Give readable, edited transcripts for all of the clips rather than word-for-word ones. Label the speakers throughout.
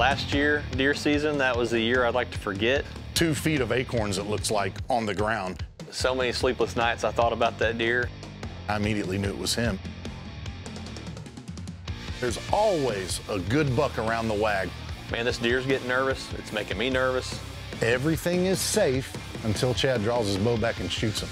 Speaker 1: last year, deer season, that was the year I'd like to forget.
Speaker 2: 2 feet of acorns, it looks like, on the ground.
Speaker 1: So many sleepless nights I thought about that deer.
Speaker 2: I immediately knew it was him. There's always a good buck around the wag.
Speaker 1: Man, this deer's getting nervous. It's making me nervous.
Speaker 2: Everything is safe until Chad draws his bow back and shoots him.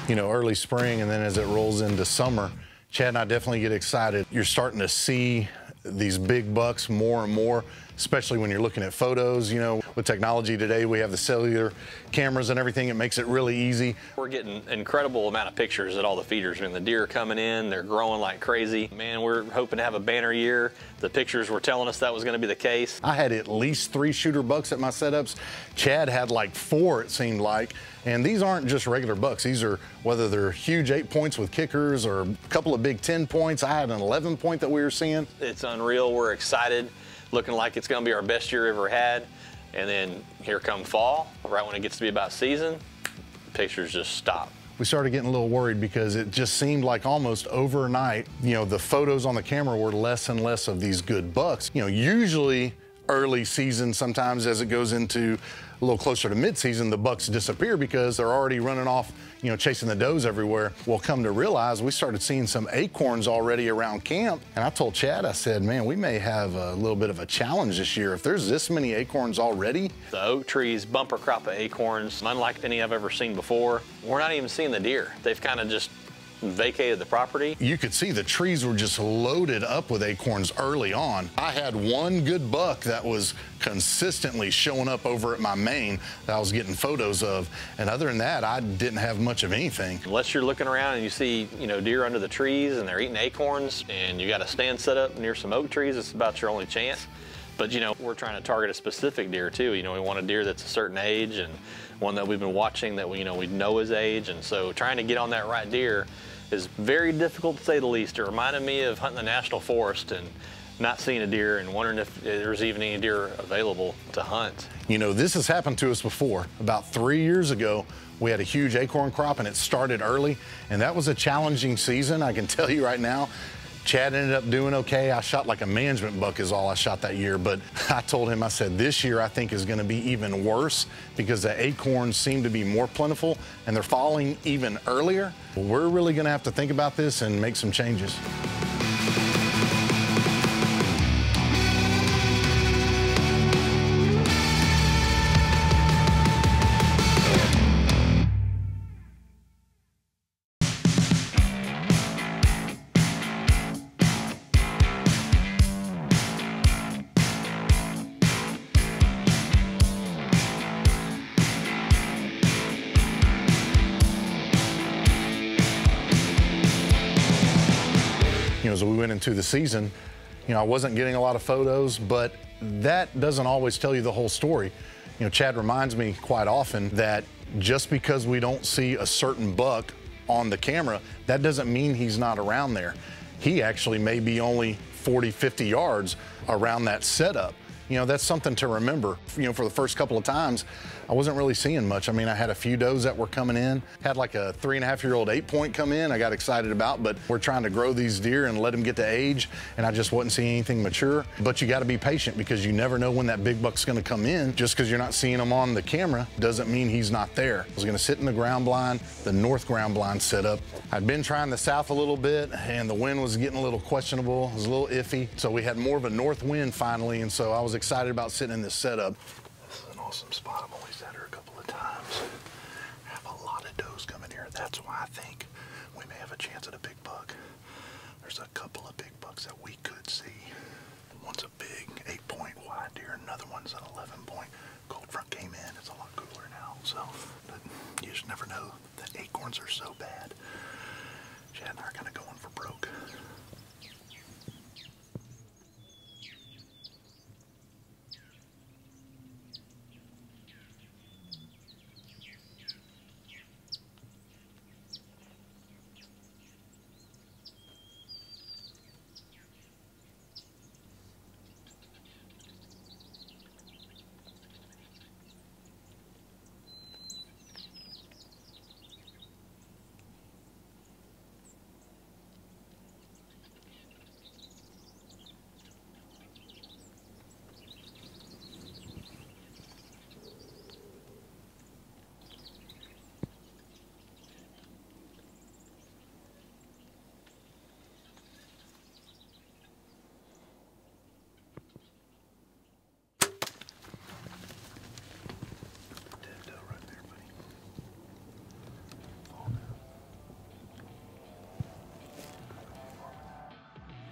Speaker 2: You know, early spring, and then as it rolls into summer, Chad and I definitely get excited. You're starting to see these big bucks more and more, especially when you're looking at photos. You know, with technology today, we have the cellular cameras and everything. It makes it really easy.
Speaker 1: We're getting an incredible amount of pictures at all the feeders. I mean, the deer are coming in, they're growing like crazy. Man, we're hoping to have a banner year. The pictures were telling us that was gonna be the case.
Speaker 2: I had at least 3 shooter bucks at my setups. Chad had like 4, it seemed like. And these aren't just regular bucks. These are, whether they're huge 8 points with kickers or a couple of big 10 points. I had an 11 point that we were seeing.
Speaker 1: It's unreal. We're excited, looking like it's gonna be our best year ever had. And then here come fall, right when it gets to be about season, pictures just stop.
Speaker 2: We started getting a little worried because it just seemed like almost overnight, you know, the photos on the camera were less and less of these good bucks. You know, usually early season, sometimes as it goes into a little closer to mid-season, the bucks disappear because they're already running off, you know, chasing the does everywhere. Well, come to realize, we started seeing some acorns already around camp. And I told Chad, I said, man, we may have a little bit of a challenge this year. If there's this many acorns already.
Speaker 1: The oak trees, bumper crop of acorns, unlike any I've ever seen before. We're not even seeing the deer. They've kind of just vacated the property.
Speaker 2: You could see the trees were just loaded up with acorns early on. I had one good buck that was consistently showing up over at my main that I was getting photos of, and other than that, I didn't have much of anything.
Speaker 1: Unless you're looking around and you see, you know, deer under the trees and they're eating acorns, and you got a stand set up near some oak trees, it's about your only chance. But, you know, we're trying to target a specific deer too. You know, we want a deer that's a certain age and one that we've been watching that we know his age, and so trying to get on that right deer is very difficult to say the least. It reminded me of hunting the national forest and not seeing a deer and wondering if there's even any deer available to hunt.
Speaker 2: You know, this has happened to us before. About 3 years ago, we had a huge acorn crop and it started early, and that was a challenging season, I can tell you right now. Chad ended up doing okay. I shot like a management buck is all I shot that year, but I told him, I said, this year I think is gonna be even worse because the acorns seem to be more plentiful and they're falling even earlier. We're really gonna have to think about this and make some changes. You know, as we went into the season, you know, I wasn't getting a lot of photos, but that doesn't always tell you the whole story. You know, Chad reminds me quite often that just because we don't see a certain buck on the camera, that doesn't mean he's not around there. He actually may be only 40, 50 yards around that setup. You know, that's something to remember. You know, for the first couple of times, I wasn't really seeing much. I mean, I had a few does that were coming in. Had like a 3.5-year-old 8-point come in I got excited about, but we're trying to grow these deer and let them get to age, and I just wasn't seeing anything mature. But you got to be patient because you never know when that big buck's going to come in. Just because you're not seeing him on the camera doesn't mean he's not there. I was going to sit in the ground blind, the north ground blind set up. I'd been trying the south a little bit, and the wind was getting a little questionable. It was a little iffy, so we had more of a north wind finally, and so I was excited about sitting in this setup. This is an awesome spot. I've only sat here a couple of times. I have a lot of does coming here. That's why I think we may have a chance at a big buck. There's a couple of big bucks that we could see. One's a big 8-point wide deer, another one's an 11-point. Cold front came in. It's a lot cooler now, so but you just never know. The acorns are so bad. Chad and I are kind of going for broke.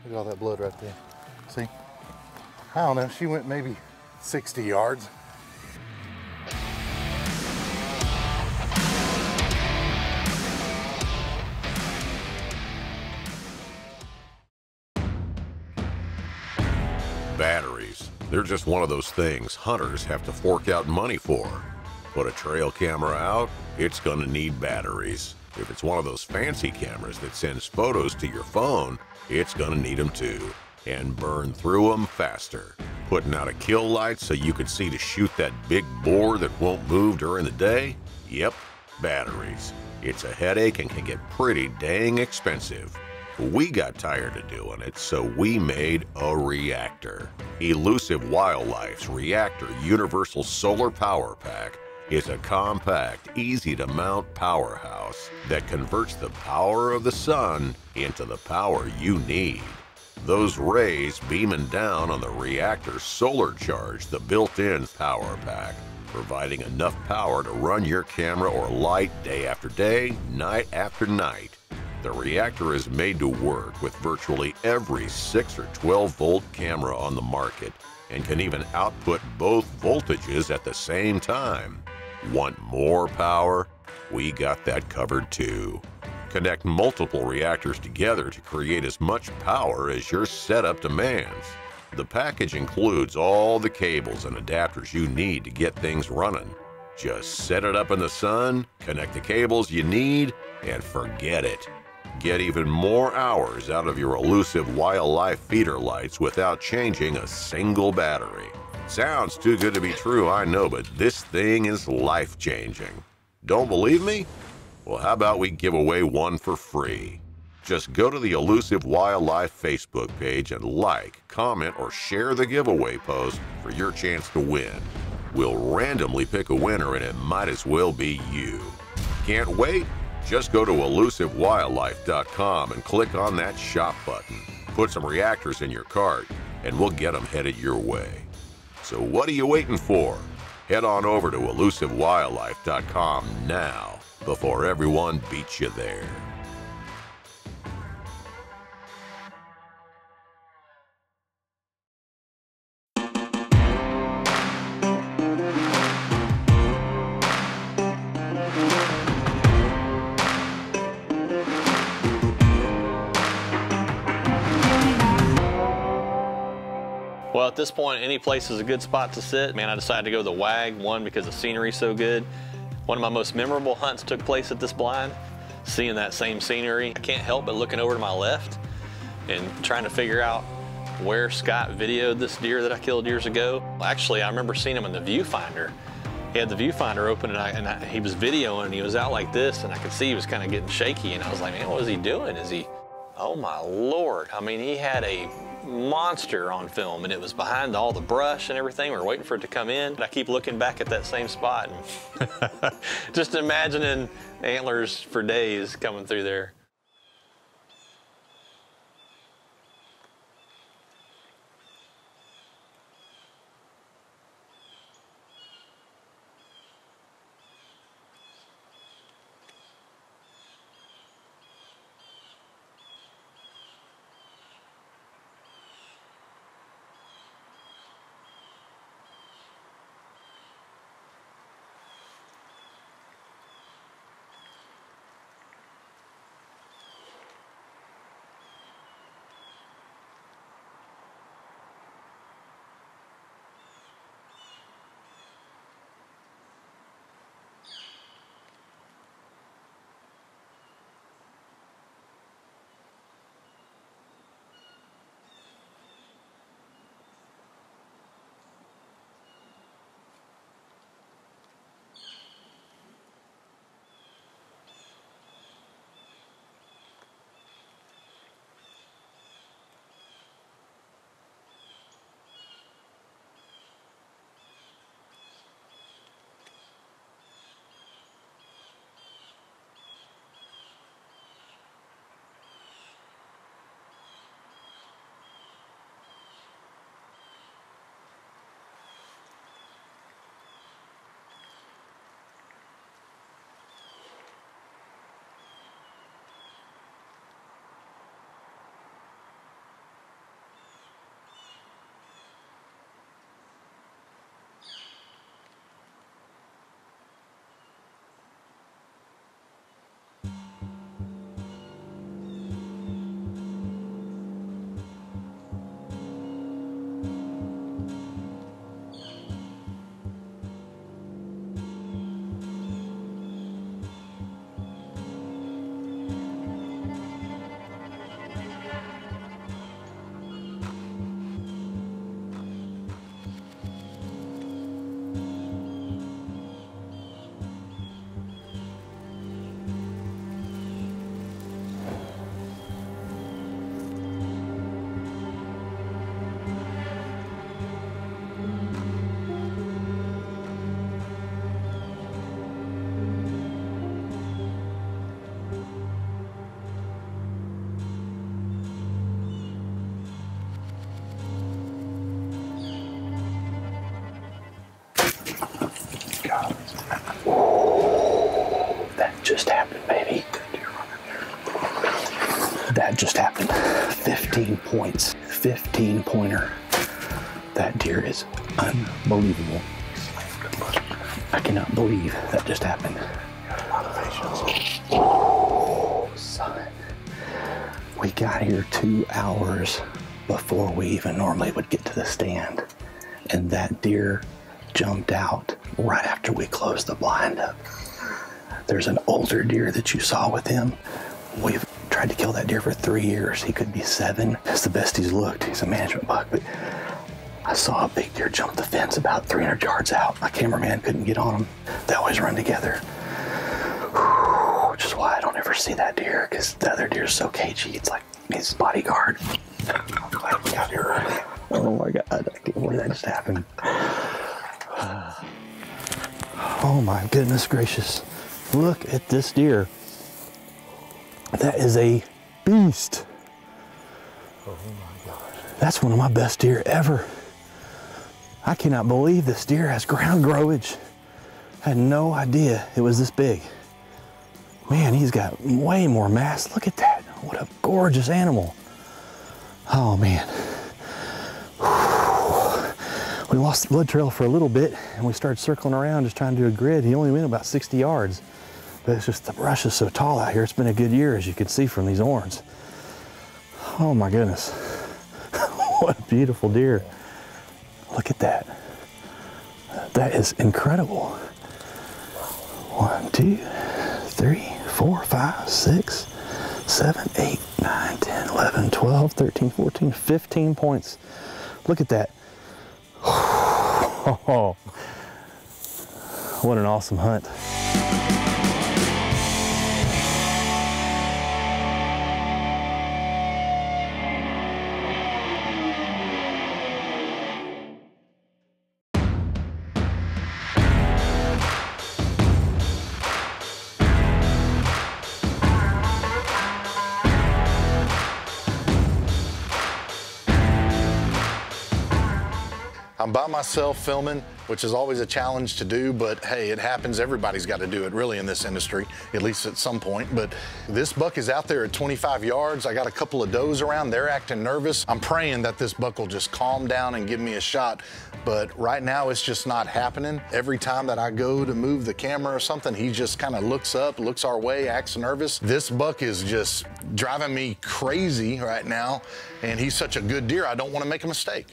Speaker 2: Look at all that blood right there. See? I don't know, she went maybe 60 yards.
Speaker 3: Batteries. They're just one of those things hunters have to fork out money for. Put a trail camera out, it's gonna need batteries. If it's one of those fancy cameras that sends photos to your phone, it's gonna need them too. And burn through them faster. Putting out a kill light so you can see to shoot that big boar that won't move during the day? Yep, batteries. It's a headache and can get pretty dang expensive. We got tired of doing it, so we made a reactor. Elusive Wildlife's Reactor Universal Solar Power Pack is a compact, easy-to-mount powerhouse that converts the power of the sun into the power you need. Those rays beaming down on the reactor solar charge the built-in power pack, providing enough power to run your camera or light day after day, night after night. The reactor is made to work with virtually every 6 or 12-volt camera on the market and can even output both voltages at the same time. Want more power? We got that covered too. Connect multiple reactors together to create as much power as your setup demands. The package includes all the cables and adapters you need to get things running. Just set it up in the sun, connect the cables you need, and forget it. Get even more hours out of your Elusive Wildlife feeder lights without changing a single battery. Sounds too good to be true, I know, but this thing is life-changing. Don't believe me? Well, how about we give away one for free? Just go to the Elusive Wildlife Facebook page and like, comment, or share the giveaway post for your chance to win. We'll randomly pick a winner and it might as well be you. Can't wait? Just go to elusivewildlife.com and click on that shop button. Put some reactors in your cart and we'll get them headed your way. So what are you waiting for? Head on over to elusivewildlife.com now before everyone beats you there.
Speaker 1: Well, at this point, any place is a good spot to sit. Man, I decided to go the WAG, one, because the scenery's so good. One of my most memorable hunts took place at this blind. Seeing that same scenery, I can't help but looking over to my left and trying to figure out where Scott videoed this deer that I killed years ago. Actually, I remember seeing him in the viewfinder. He had the viewfinder open and he was videoing and he was out like this and I could see he was kind of getting shaky and I was like, man, what is he doing? Oh my Lord. I mean, he had a monster on film and it was behind all the brush and everything. We were waiting for it to come in. I keep looking back at that same spot and just imagining antlers for days coming through there.
Speaker 4: Just happened, baby. That just happened. 15 points. 15 pointer. That deer is unbelievable. I cannot believe that just happened. Oh, son. We got here 2 hours before we even normally would get to the stand. And that deer jumped out right after we closed the blind up. There's an older deer that you saw with him. We've tried to kill that deer for 3 years. He could be 7. That's the best he's looked. He's a management buck, but I saw a big deer jump the fence about 300 yards out. My cameraman couldn't get on him. They always run together. Which is why I don't ever see that deer, because the other deer is so cagey. It's like his bodyguard. I'm glad we got here early. Oh my God, what did that just happen? Oh my goodness gracious. Look at this deer. That is a beast. Oh my gosh. That's one of my best deer ever. I cannot believe this deer has ground growage. I had no idea it was this big. Man, he's got way more mass. Look at that. What a gorgeous animal. Oh man. We lost the blood trail for a little bit and we started circling around just trying to do a grid. He only went about 60 yards. But it's just the brush is so tall out here. It's been a good year, as you can see from these horns. Oh my goodness. What a beautiful deer. Look at that. That is incredible. 1, 2, 3, 4, 5, 6, 7, 8, 9, 10, 11, 12, 13, 14, 15 points. Look at that. Oh, what an awesome hunt.
Speaker 2: I'm by myself filming, which is always a challenge to do, but hey, it happens. Everybody's got to do it really in this industry, at least at some point. But this buck is out there at 25 yards. I got a couple of does around. They're acting nervous. I'm praying that this buck will just calm down and give me a shot. But right now, it's just not happening. Every time that I go to move the camera or something, he just kind of looks up, looks our way, acts nervous. This buck is just driving me crazy right now, and he's such a good deer, I don't want to make a mistake.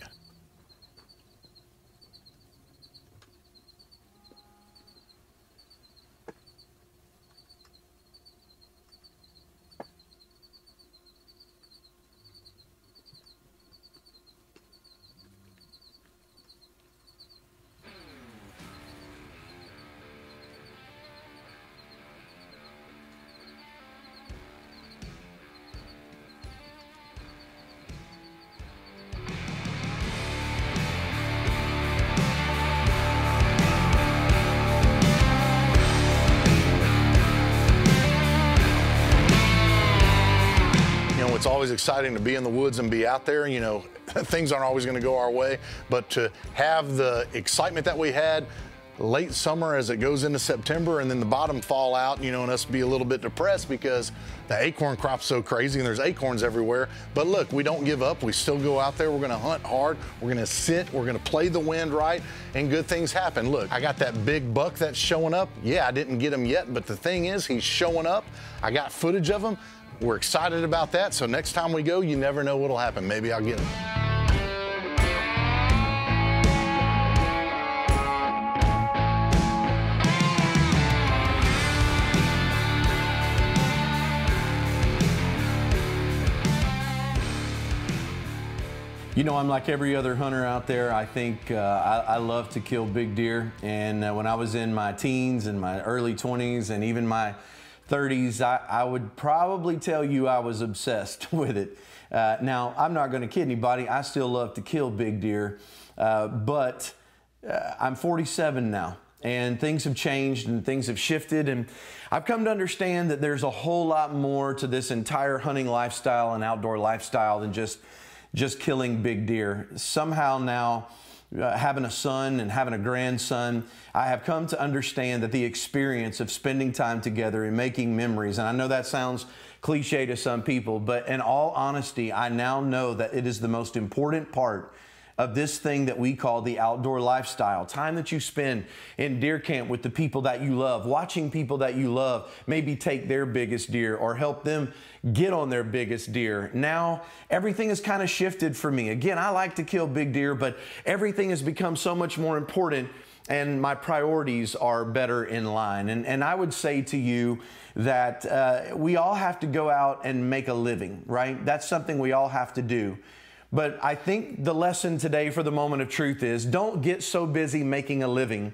Speaker 2: It's always exciting to be in the woods and be out there. You know, things aren't always going to go our way, but to have the excitement that we had late summer as it goes into September and then the bottom fall out, you know, and us be a little bit depressed because the acorn crop's so crazy and there's acorns everywhere. But look, we don't give up. We still go out there. We're going to hunt hard. We're going to sit. We're going to play the wind right, and good things happen. Look, I got that big buck that's showing up. Yeah, I didn't get him yet, but the thing is, he's showing up. I got footage of him. We're excited about that, so next time we go, you never know what'll happen. Maybe I'll get him.
Speaker 5: You know, I'm like every other hunter out there. I think I love to kill big deer, and when I was in my teens and my early 20s and even my 30s, I would probably tell you I was obsessed with it. Now, I'm not going to kid anybody. I still love to kill big deer, but I'm 47 now, and things have changed and things have shifted, and I've come to understand that there's a whole lot more to this entire hunting lifestyle and outdoor lifestyle than just killing big deer. Somehow now, having a son and having a grandson, I have come to understand that the experience of spending time together and making memories, and I know that sounds cliche to some people, but in all honesty, I now know that it is the most important part of this thing that we call the outdoor lifestyle. Time that you spend in deer camp with the people that you love, watching people that you love maybe take their biggest deer or help them get on their biggest deer. Now, everything has kind of shifted for me. Again, I like to kill big deer, but everything has become so much more important and my priorities are better in line. And I would say to you that we all have to go out and make a living, right? That's something we all have to do. But I think the lesson today for the moment of truth is don't get so busy making a living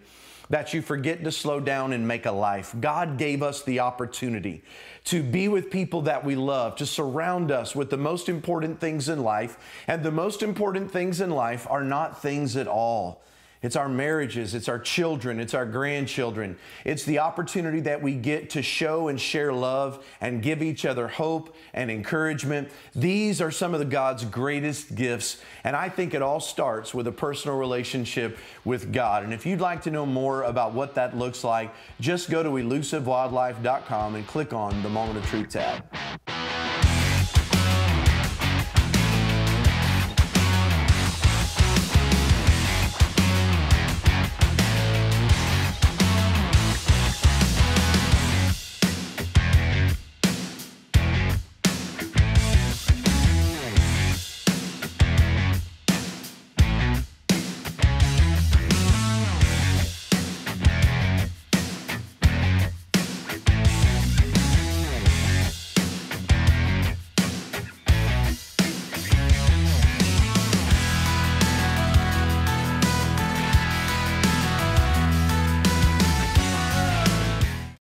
Speaker 5: that you forget to slow down and make a life. God gave us the opportunity to be with people that we love, to surround us with the most important things in life. And the most important things in life are not things at all. It's our marriages, it's our children, it's our grandchildren. It's the opportunity that we get to show and share love and give each other hope and encouragement. These are some of the God's greatest gifts, and I think it all starts with a personal relationship with God. And if you'd like to know more about what that looks like, just go to elusivewildlife.com and click on the Moment of Truth tab.